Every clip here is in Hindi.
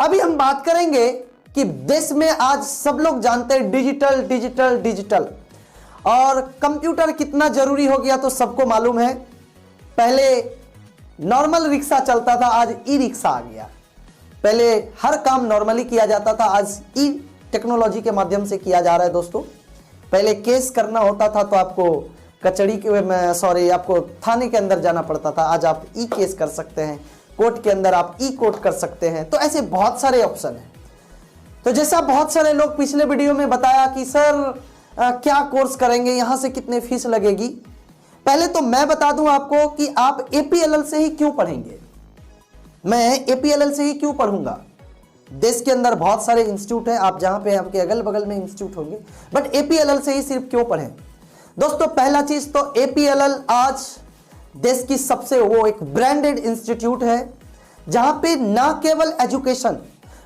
अभी हम बात करेंगे कि देश में आज सब लोग जानते हैं डिजिटल डिजिटल डिजिटल, और कंप्यूटर कितना जरूरी हो गया तो सबको मालूम है। पहले नॉर्मल रिक्शा चलता था, आज ई रिक्शा आ गया। पहले हर काम नॉर्मली किया जाता था, आज ई टेक्नोलॉजी के माध्यम से किया जा रहा है दोस्तों। पहले केस करना होता था तो आपको कचहरी के आपको थाने के अंदर जाना पड़ता था, आज आप ई केस कर सकते हैं। कोर्ट के अंदर आप ई कोर्ट कर सकते हैं। तो ऐसे बहुत सारे ऑप्शन हैं। तो जैसा बहुत सारे लोग पिछले वीडियो में बताया कि सर क्या कोर्स करेंगे, यहां से कितने फीस लगेगी। पहले तो मैं बता दूं आपको कि आप एपीएलएल से ही क्यों पढ़ेंगे। मैं एपीएलएल से ही क्यों पढ़ूंगा। देश के अंदर बहुत सारे इंस्टीट्यूट हैं, आप जहां पे आपके अगल बगल में इंस्टीट्यूट होंगे, बट एपीएलएल से ही सिर्फ क्यों पढ़ें। दोस्तों पहला चीज तो एपीएलएल आज देश की सबसे वो एक ब्रांडेड इंस्टीट्यूट है, जहां पे ना केवल एजुकेशन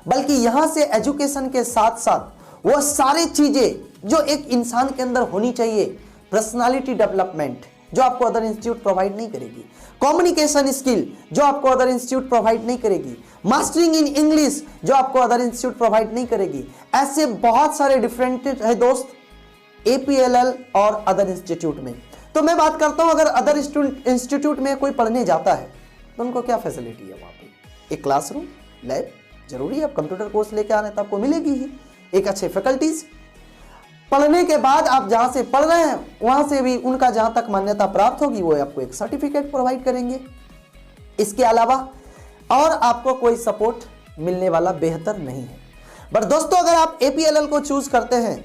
बल्कि यहां से एजुकेशन के साथ साथ वो सारी चीजें जो एक इंसान के अंदर होनी चाहिए, पर्सनालिटी डेवलपमेंट जो आपको अदर इंस्टीट्यूट प्रोवाइड नहीं करेगी, कम्युनिकेशन स्किल जो आपको अदर इंस्टीट्यूट प्रोवाइड नहीं करेगी, मास्टरिंग इन इंग्लिश जो आपको अदर इंस्टीट्यूट प्रोवाइड नहीं करेगी। ऐसे बहुत सारे डिफरेंट है दोस्त एपीएलएल और अदर इंस्टीट्यूट में। तो मैं बात करता हूं, अगर अदर इंस्टीट्यूट में कोई पढ़ने जाता है तो उनको क्या फैसिलिटी है वहां पे। एक क्लासरूम, लैब जरूरी है। आप कंप्यूटर कोर्स लेके आने तो आपको मिलेगी ही, एक अच्छे फैकल्टीज। पढ़ने के बाद आप जहां से पढ़ रहे हैं वहां से भी उनका जहां तक मान्यता प्राप्त होगी वो आपको एक सर्टिफिकेट प्रोवाइड करेंगे। इसके अलावा और आपको कोई सपोर्ट मिलने वाला बेहतर नहीं है। बट दोस्तों अगर आप एपीएलएल को चूज करते हैं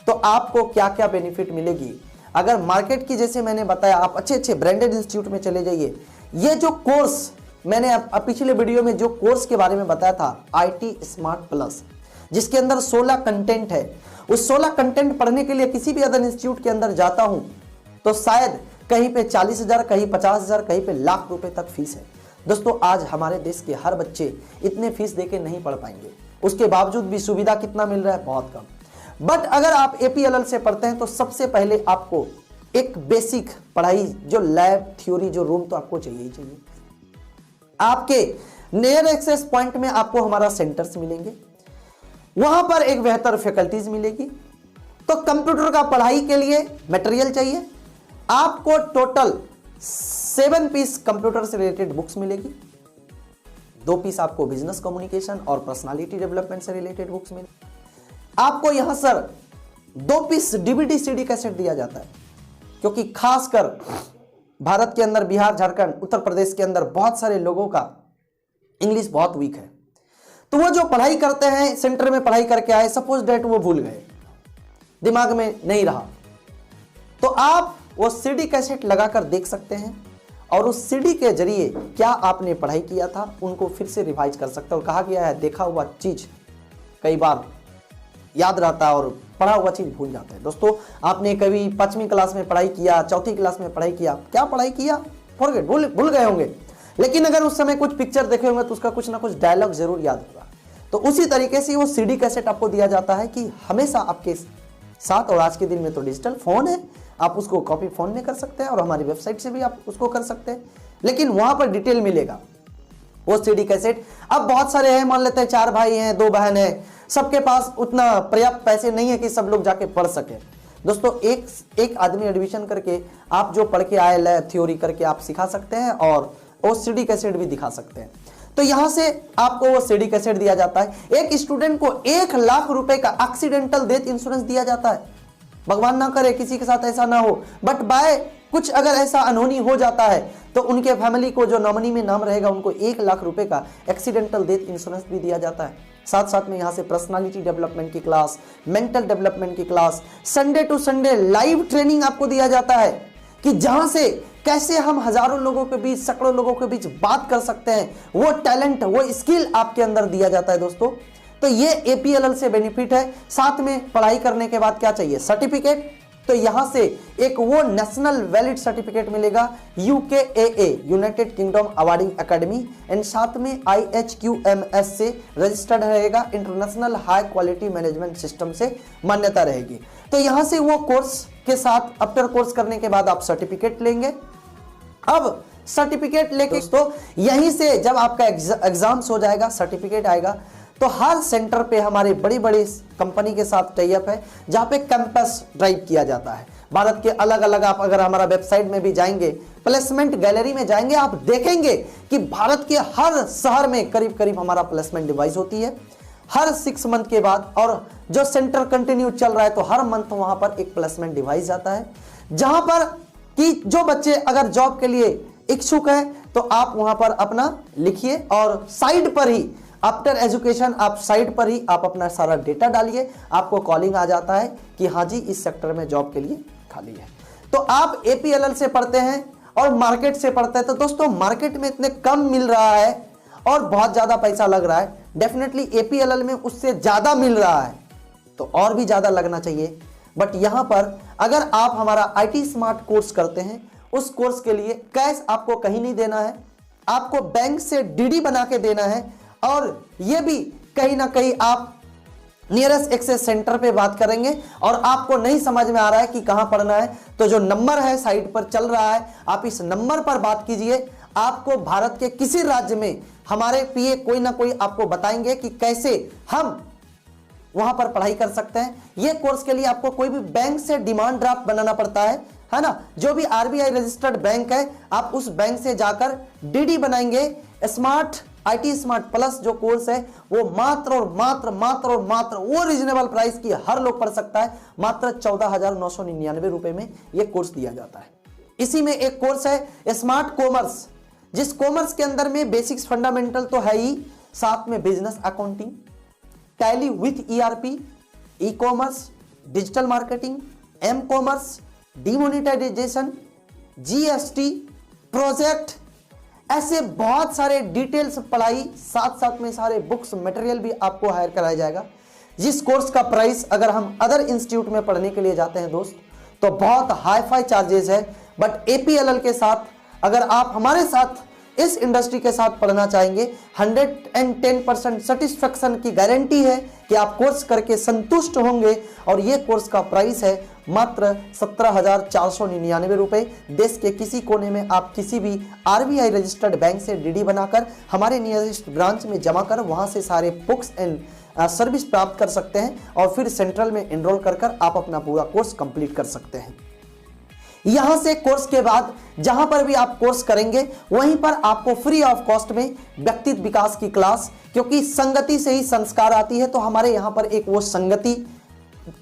तो आपको क्या क्या बेनिफिट मिलेगी। अगर मार्केट की जैसे मैंने बताया, आप अच्छे अच्छे ब्रांडेड इंस्टीट्यूट में चले जाइए। ये जो कोर्स मैंने पिछले वीडियो में जो कोर्स के बारे में बताया था, आईटी स्मार्ट प्लस, जिसके अंदर 16 कंटेंट है, उस 16 कंटेंट पढ़ने के लिए किसी भी अदर इंस्टीट्यूट के अंदर जाता हूं तो शायद कहीं पे 40,000, कहीं 50,000, कहीं पे लाख रुपए तक फीस है। दोस्तों आज हमारे देश के हर बच्चे इतने फीस देके नहीं पढ़ पाएंगे, उसके बावजूद भी सुविधा कितना मिल रहा है, बहुत कम। बट अगर आप एपीएलएल से पढ़ते हैं तो सबसे पहले आपको एक बेसिक पढ़ाई जो लैब थ्योरी जो रूम तो आपको चाहिए ही चाहिए। आपके नियर एक्सेस पॉइंट में आपको हमारा सेंटर्स मिलेंगे, वहां पर एक बेहतर फैकल्टीज मिलेगी। तो कंप्यूटर का पढ़ाई के लिए मटेरियल चाहिए, आपको टोटल 7 पीस कंप्यूटर से रिलेटेड बुक्स मिलेगी, 2 पीस आपको बिजनेस कम्युनिकेशन और पर्सनालिटी डेवलपमेंट से रिलेटेड बुक्स मिलेगी। आपको यहां sir 2 piece DVD CD cassette दिया जाता है, क्योंकि खासकर भारत के अंदर बिहार, झारखंड, उत्तर प्रदेश के अंदर बहुत सारे लोगों का इंग्लिश बहुत वीक है। तो वो जो पढ़ाई करते हैं, सेंटर में पढ़ाई करके आए, सपोज डेट वो भूल गए, दिमाग में नहीं रहा, तो आप वो सीडी कैसेट लगाकर देख सकते हैं और उस सीडी के जरिए क्या आपने पढ़ाई किया था उनको फिर से रिवाइज कर सकते हैं। और कहा गया है देखा हुआ चीज कई बार याद रहता है और पढ़ा हुआ चीज भूल जाता है। दोस्तों आपने कभी 5वीं क्लास में पढ़ाई किया, 4थी क्लास में पढ़ाई किया, क्या पढ़ाई किया फॉरगेट, भूल गए होंगे, लेकिन अगर उस समय कुछ पिक्चर देखे होंगे तो उसका कुछ ना कुछ डायलॉग जरूर याद होगा। तो उसी तरीके से वो सीडी कैसेट आपको दिया जाता है कि हमेशा आपके साथ, और आज के दिन में तो डिजिटल फोन है, आप उसको कॉपी फोन में कर सकते हैं और हमारी वेबसाइट से भी आप उसको कर सकते हैं, लेकिन वहां पर डिटेल मिलेगा वो सीडी कैसेट। अब बहुत सारे हैं, मान लेते हैं 4 भाई हैं, 2 बहन है, सबके पास उतना पर्याप्त पैसे नहीं है कि सब लोग जाके पढ़ सके। दोस्तों एक आदमी एडमिशन करके आप जो पढ़ के आए लैब थ्योरी करके आप सिखा सकते हैं और वो सीडी कैसेट भी दिखा सकते हैं। तो यहां से आपको वो सीडी कैसेट दिया जाता है। एक स्टूडेंट को 1 लाख रुपए का एक्सीडेंटल डेथ इंश्योरेंस दिया जाता है। भगवान ना करे किसी के साथ ऐसा ना हो, बट बाय कुछ अगर ऐसा अनहोनी हो जाता है तो उनके फैमिली को जो नॉमिनी में नाम रहेगा उनको 1 लाख रुपए का एक्सीडेंटल डेथ इंश्योरेंस भी दिया जाता है। साथ साथ में यहाँ से पर्सनालिटी डेवलपमेंट की क्लास, मेंटल डेवलपमेंट की class, Sunday to Sunday live training आपको दिया जाता है कि जहां से कैसे हम हजारों लोगों के बीच, सैकड़ों लोगों के बीच बात कर सकते हैं, वो टैलेंट, वो स्किल आपके अंदर दिया जाता है दोस्तों। तो ये एपीएलएल से बेनिफिट है। साथ में पढ़ाई करने के बाद क्या चाहिए, सर्टिफिकेट। तो यहां से एक वो नेशनल वैलिड सर्टिफिकेट मिलेगा UKAA, United Kingdom awarding academy, and साथ में आईएचक्यूएमएस से रजिस्टर्ड रहेगा, international high quality management system से मान्यता रहेगी। तो यहां से वो कोर्स के साथ आफ्टर कोर्स करने के बाद आप सर्टिफिकेट लेंगे। अब सर्टिफिकेट लेके दोस्तों यहीं से जब आपका एग्जाम्स हो जाएगा, सर्टिफिकेट आएगा, तो हर सेंटर पे हमारे बड़ी बड़ी कंपनी के साथ टाई अप है, जहां पे कैंपस ड्राइव किया जाता है। भारत के अलग अलग, आप अगर हमारा वेबसाइट में भी जाएंगे, प्लेसमेंट गैलरी में जाएंगे, आप देखेंगे कि भारत के हर शहर में करीब करीब हमारा प्लेसमेंट डिवाइस होती है हर 6 मंथ के बाद। और जो सेंटर कंटिन्यू चल रहा है तो हर मंथ वहां पर एक प्लेसमेंट डिवाइस जाता है, जहां पर कि जो बच्चे अगर जॉब के लिए इच्छुक है तो आप वहां पर अपना लिखिए और साइड पर ही आफ्टर एजुकेशन आप साइट पर ही आप अपना सारा डेटा डालिए, आपको कॉलिंग आ जाता है कि हाँ जी इस सेक्टर में जॉब के लिए खाली है। तो आप APLL से पढ़ते हैं और मार्केट से पढ़ते हैं, तो दोस्तों मार्केट में इतने कम मिल रहा है और बहुत ज्यादा पैसा लग रहा है, डेफिनेटली APLL में उससे ज्यादा मिल रहा है तो और भी ज्यादा लगना चाहिए। बट यहां पर अगर आप हमारा IT स्मार्ट कोर्स करते हैं, उस कोर्स के लिए कैश आपको कहीं नहीं देना है, आपको बैंक से DD बना के देना है। और यह भी कहीं ना कहीं आप नियरेस्ट एक्सेस सेंटर पे बात करेंगे और आपको नहीं समझ में आ रहा है कि कहां पढ़ना है, तो जो नंबर है साइट पर चल रहा है, आप इस नंबर पर बात कीजिए। आपको भारत के किसी राज्य में हमारे PA कोई ना कोई आपको बताएंगे कि कैसे हम वहां पर पढ़ाई कर सकते हैं। ये कोर्स के लिए आपको कोई भी बैंक से डिमांड ड्राफ्ट बनाना पड़ता है ना, जो भी RBI रजिस्टर्ड बैंक है आप उस बैंक से जाकर DD बनाएंगे। IT स्मार्ट प्लस जो कोर्स है वो मात्र और मात्र वो रीजनेबल प्राइस की हर लोग पढ़ सकता है, मात्र 14,999 रुपए में ये कोर्स दिया जाता है। इसी में एक कोर्स है स्मार्ट कॉमर्स, जिस कॉमर्स के अंदर में बेसिक्स फंडामेंटल तो है ही, साथ में business accounting, Tally with ERP, e commerce, digital marketing, m commerce, demonetisation, GST, project, ऐसे बहुत सारे डिटेल्स पढ़ाई, साथ साथ में सारे बुक्स मटेरियल भी आपको हायर कराया जाएगा। जिस कोर्स का प्राइस अगर हम अदर इंस्टीट्यूट में पढ़ने के लिए जाते हैं दोस्त तो बहुत हाई फाई चार्जेस है, बट APLL के साथ अगर आप हमारे साथ इस इंडस्ट्री के साथ पढ़ना चाहेंगे, 110% सेटिस्फेक्शन की गारंटी है कि आप कोर्स करके संतुष्ट होंगे। और ये कोर्स का प्राइस है मात्र 17,499 रुपए। देश के किसी कोने में आप किसी भी RBI रजिस्टर्ड बैंक से DD बनाकर हमारे नियरेस्ट ब्रांच में जमा कर वहां से सारे बुक्स एंड सर्विस प्राप्त कर सकते हैं और फिर सेंट्रल में एनरोल कर आप अपना पूरा कोर्स कंप्लीट कर सकते हैं। यहां से कोर्स के बाद जहां पर भी आप कोर्स करेंगे वहीं पर आपको फ्री ऑफ कॉस्ट में व्यक्तित्व विकास की क्लास, क्योंकि संगति से ही संस्कार आती है, तो हमारे यहां पर एक वो संगति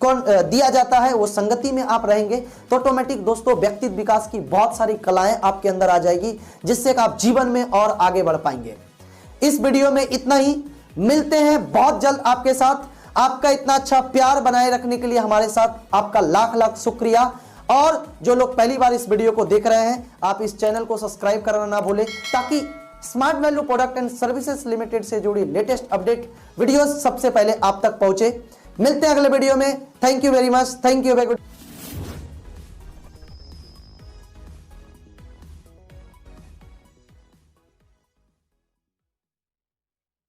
कौन दिया जाता है, वो संगति में आप रहेंगे तो ऑटोमेटिक दोस्तों व्यक्तित्व विकास की बहुत सारी कलाएं आपके अंदर आ जाएगी, जिससे आप जीवन में और आगे बढ़ पाएंगे। इस वीडियो में इतना ही, मिलते हैं बहुत जल्द आपके साथ। आपका इतना अच्छा प्यार बनाए रखने के लिए हमारे साथ आपका लाख लाख शुक्रिया। और जो लोग पहली बार इस वीडियो को देख रहे हैं, आप इस चैनल को सब्सक्राइब करना ना भूलें, ताकि smart value product and services limited से जुड़ी लेटेस्ट अपडेट वीडियोस सबसे पहले आप तक पहुंचे। मिलते हैं अगले वीडियो में। Thank you very much, thank you very good.